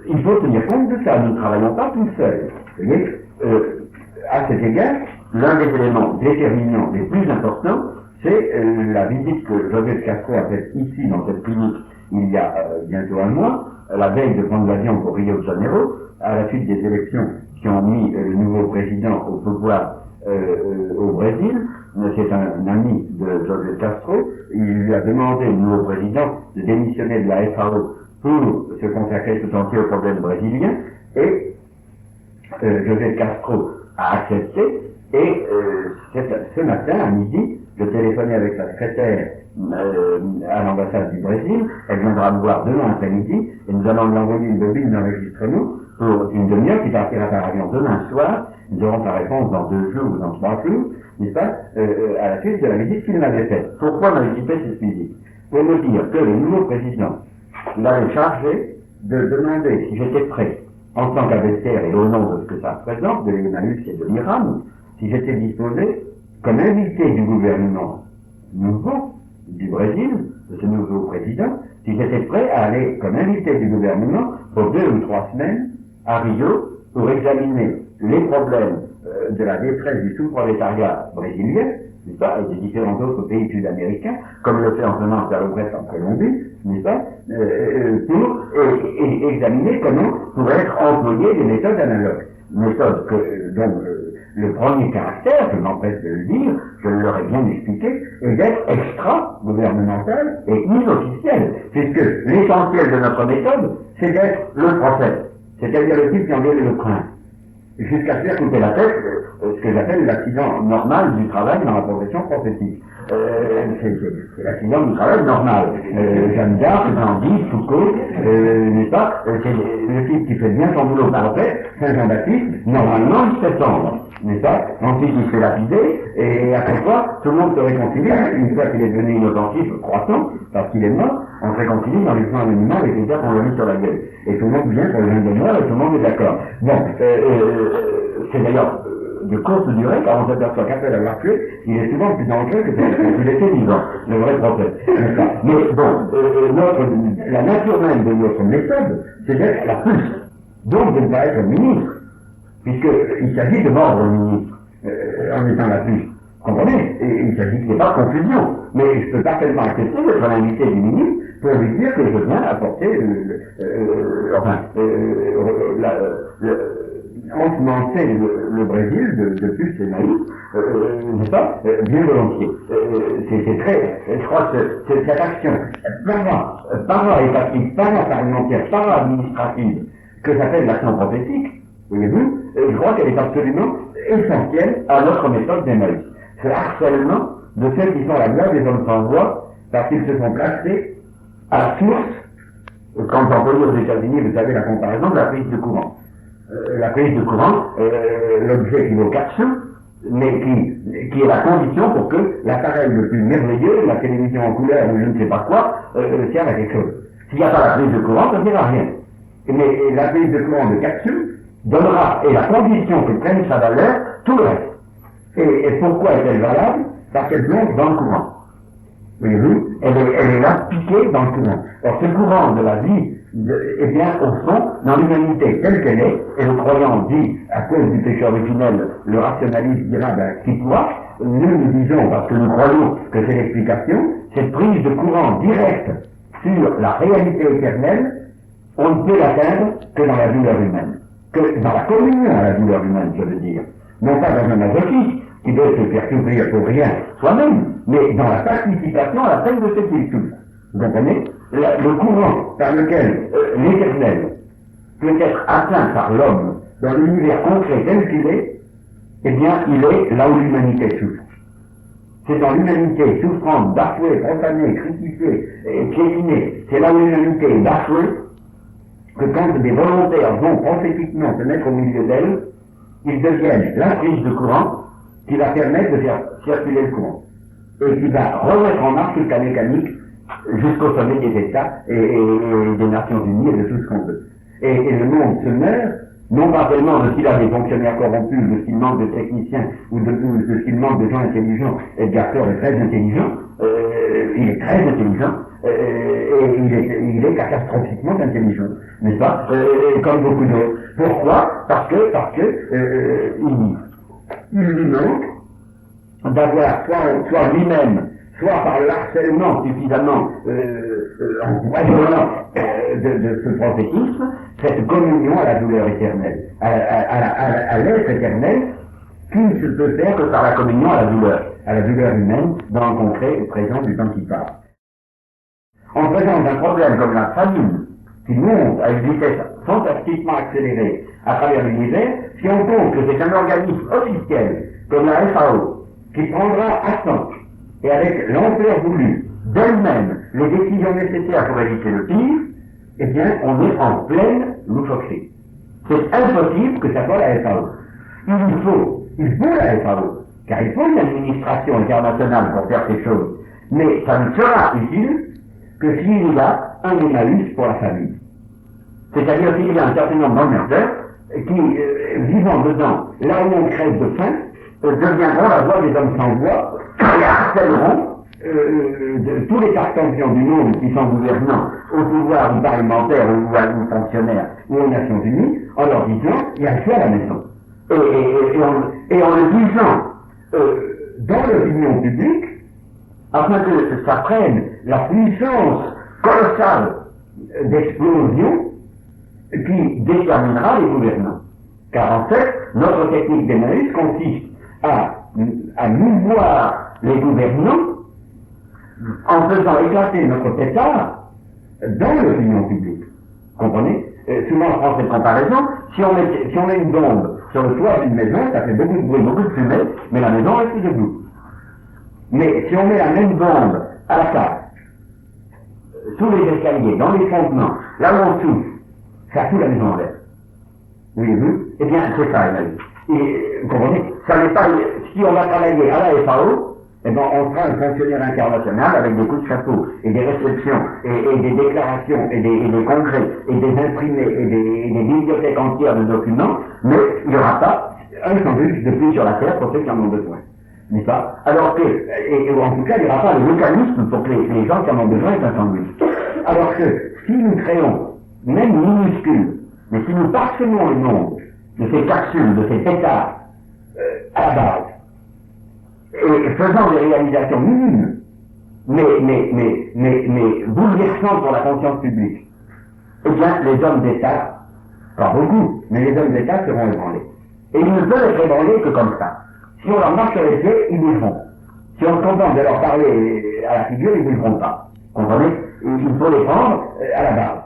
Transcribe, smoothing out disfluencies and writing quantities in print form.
il faut tenir compte de ça, nous ne travaillons pas tout seuls. Vous voyez, à cet égard, l'un des éléments déterminants les plus importants, c'est la visite que Joseph Castro a faite ici, dans cette clinique, il y a bientôt un mois, la veille de prendre l'avion pour Rio de Janeiro, à la suite des élections qui ont mis le nouveau président au pouvoir au Brésil. C'est un ami de Joseph Castro. Il lui a demandé, le nouveau président, de démissionner de la FAO pour se consacrer tout entier aux problèmes brésiliens. Et Joseph Castro a accepté. Et ce matin, à midi, je téléphonais avec sa secrétaire à l'ambassade du Brésil. Elle viendra me voir demain après-midi et nous allons lui envoyer une bobine d'enregistrement pour une demi-heure qui partira par avion demain soir. Nous aurons sa réponse dans 2 jours ou dans 3 jours, n'est-ce pas, à la suite de la visite qu'il m'avait faite. Pourquoi m'avait-il fait cette visite? Pour me dire que le nouveau président l'avait chargé de demander si j'étais prêt, en tant qu'adversaire et au nom de ce que ça représente, de l'Emmaüs et de l'Iran, si j'étais disposé, comme invité du gouvernement nouveau du Brésil, de ce nouveau président, si j'étais prêt à aller comme invité du gouvernement pour 2 ou 3 semaines à Rio pour examiner les problèmes de la détresse du sous-prolétariat brésilien, n'est-ce pas, et des différents autres pays sud-américains, comme le fait en venant vers l'Ouest en Colombie, n'est-ce pas, pour examiner comment pourraient être employées des méthodes analogues. Méthodes dont le premier caractère, je m'empresse de le dire, je leur ai bien expliqué, est d'être extra-gouvernemental et inofficiel, puisque l'essentiel de notre méthode, c'est d'être le prophète, c'est-à-dire le type qui engueule le prince, jusqu'à faire couper la tête, ce que j'appelle l'accident normal du travail dans la profession prophétique. C'est l'accident du travail normal. Jeanne d'Arc, Gandhi, Foucault, n'est-ce pas, c'est le type qui fait bien son boulot parfait, Saint-Jean-Baptiste, normalement il se fait tendre, n'est-ce pas? Ensuite il se fait lapider, et après quoi, tout le monde se réconcilie, une fois qu'il est devenu inoffensif, croissant, parce qu'il est mort, on se réconcilie dans les plans anonymes avec les gars qu'on l'a mis sur la gueule. Et tout le monde vient pour le vin de mort, et tout le monde est d'accord. Bon, c'est d'ailleurs de courte durée, car on s'aperçoit qu'après l'avoir tué, il est souvent plus dangereux que quand il était vivant, le vrai prophète. Mais bon, la nature même de notre méthode, c'est d'être la puce, donc de ne pas être ministre, puisqu'il s'agit de mordre le ministre, en étant la puce. Comprenez? Et il s'agit qu'il n'y ait pas de confusion. Mais je peux parfaitement accepter d'être l'invité du ministre pour lui dire que je viens apporter ensemencer le Brésil de puces et maïs, n'est-ce pas, bien volontiers. C'est très, je crois que cette action para-étatique, para-parlementaire, para-administrative, que j'appelle l'action prophétique, voyez-vous, je crois qu'elle est absolument essentielle à notre méthode d'Emmaüs. Ce harcèlement de ceux qui sont la gloire des hommes sans voix, parce qu'ils se sont placés à la source, quand on peut dire aux États-Unis, vous savez la comparaison de la prise de courant. La prise de courant, l'objet qui vaut 4 sous, mais qui est la condition pour que l'appareil le plus merveilleux, la télévision en couleur ou je ne sais pas quoi, serve à quelque chose. S'il n'y a pas la prise de courant, ça ne sert à rien. Mais la prise de courant de 4 sous donnera, et la condition que prenne sa valeur, tout le reste. Et pourquoi est-elle valable? Parce qu'elle plonge dans le courant. Voyez-vous, elle est là, piquée dans le courant. Or, ce courant de la vie, eh bien, au fond, dans l'humanité telle qu'elle est, et le croyant dit, à cause du péché originel, le rationaliste dira, qui pourra, nous disons, parce que nous croyons que c'est l'explication, cette prise de courant directe sur la réalité éternelle, on ne peut l'atteindre que dans la douleur humaine. Que dans la communion à la douleur humaine, je veux dire. Non pas dans un masochisme, qui doit se faire souffrir pour rien soi-même, mais dans la participation à la peine de ceux qui souffrent. Vous comprenez? Le courant par lequel l'éternel peut être atteint par l'homme dans l'univers concret tel qu'il est, eh bien, il est là où l'humanité souffre. C'est dans l'humanité souffrante, bafouée, profanée, crucifiée, piétinée, c'est là où l'humanité est bafouée, que quand des volontaires vont prophétiquement se mettre au milieu d'elle, ils deviennent la prise de courant qui va permettre de faire circuler le courant. Et qui va remettre en marche toute la mécanique jusqu'au sommet des États et des Nations Unies et de tout ce qu'on veut. Et le monde se meurt non pas tellement de s'il a des fonctionnaires corrompus, de s'il manque de techniciens, ou de s'il manque de gens intelligents. Edgar Faure est très intelligent, il est très intelligent, et il est catastrophiquement intelligent, n'est-ce pas, comme beaucoup d'autres. Pourquoi? Parce que il lui manque d'avoir soit lui-même, soit par le harcèlement suffisamment empoisonnant de ce prophétisme, cette communion à la douleur éternelle, à l'être éternel, qui ne se peut faire que par la communion à la douleur humaine, dans le concret présent du temps qui passe. En présence d'un problème comme la famine, qui monte à une vitesse fantastiquement accélérée à travers l'univers, si on compte que c'est un organisme officiel, comme la FAO, qui prendra à temps, et avec l'ampleur voulue, d'elle-même, les décisions nécessaires pour éviter le pire, eh bien, on est en pleine loufoquerie. C'est impossible que ça soit la FAO. Il faut la FAO, car il faut une administration internationale pour faire ces choses. Mais ça ne sera utile que s'il y a un Emmaüs pour la famille. C'est-à-dire qu'il y a un certain nombre d'emmerdeurs qui, vivant dedans, là où on crève de faim, deviendront la voix des hommes sans voix et harcèleront tous les cartesiens du monde qui sont gouvernants au pouvoir parlementaire ou aux fonctionnaires ou aux Nations Unies en leur disant il y a le choix à la maison. Et en le disant dans l'opinion publique, afin que ça prenne la puissance colossale d'explosion qui déterminera les gouvernants. Car en fait, notre technique d'Emmaüs consiste à mouvoir les gouvernants en faisant éclater notre pétard dans l'opinion publique. Comprenez? Souvent, on prend cette comparaison. Si on met une bombe sur le toit d'une maison, ça fait beaucoup de bruit, beaucoup de fumée, mais la maison reste debout. Mais si on met la même bombe à la cave, sous les escaliers, dans les fondements, là où on souffle, ça fout la maison en l'air. Voyez-vous? Eh bien, c'est ça, Emmaüs. Et, vous comprenez? Ça n'est pas, si on va travailler à la FAO, eh ben, on sera un fonctionnaire international avec des coups de chapeau, et des réceptions, et des déclarations, et des congrès, et des imprimés, et des bibliothèques entières de documents, mais il n'y aura pas un sandwich de plus sur la terre pour ceux qui en ont besoin. N'est-ce pas? Alors que, et en tout cas, il n'y aura pas le mécanisme pour que les gens qui en ont besoin aient un sandwich. Alors que, si nous créons, même minuscules, mais si nous parsemons le monde de ces capsules, de ces pétards, à la base, et faisant des réalisations minimes, mais bouleversantes pour la conscience publique, eh bien, les hommes d'État, pas beaucoup, mais les hommes d'État seront ébranlés. Et ils ne peuvent être ébranlés que comme ça. Si on leur marche sur les pieds, ils bougeront. Si on se contente de leur parler à la figure, ils ne bougeront pas. Comprenez? Il faut les prendre à la base.